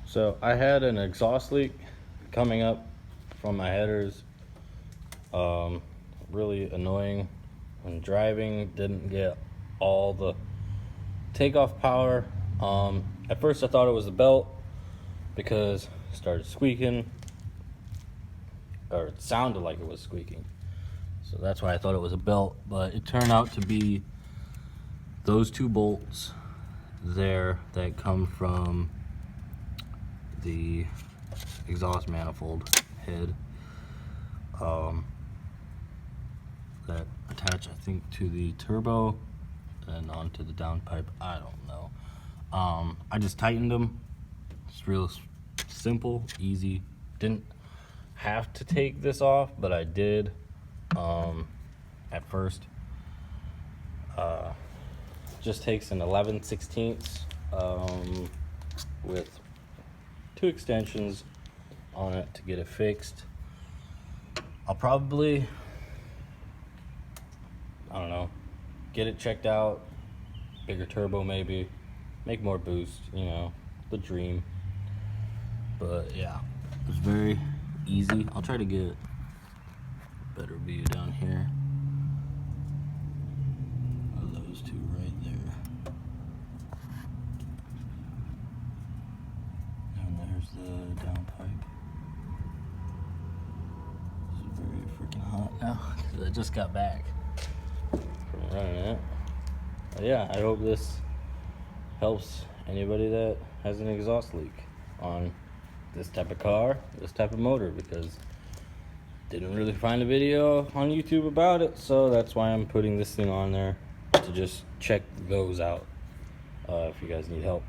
So I had an exhaust leak coming up from my headers. Really annoying when driving. Didn't get all the takeoff power. At first I thought it was the belt because it started squeaking, or it sounded like it was squeaking. So that's why I thought it was a belt, but it turned out to be those two bolts there that come from the exhaust manifold head that attach, I think, to the turbo and onto the downpipe. I don't know. I just tightened them. It's real simple, easy. Didn't have to take this off, but I did at first. Just takes an 11/16 with 2 extensions on it to get it fixed. I'll probably, I don't know, get it checked out, bigger turbo maybe, make more boost, you know, the dream. But yeah, it was very easy. I'll try to get a better view down here of those two right there. And there's the downpipe. It's very freaking hot now because I just got back from running it. But yeah, I hope this helps anybody that has an exhaust leak on this type of car, this type of motor, because didn't really find a video on YouTube about it, so that's why I'm putting this thing on there to just check those out if you guys need help.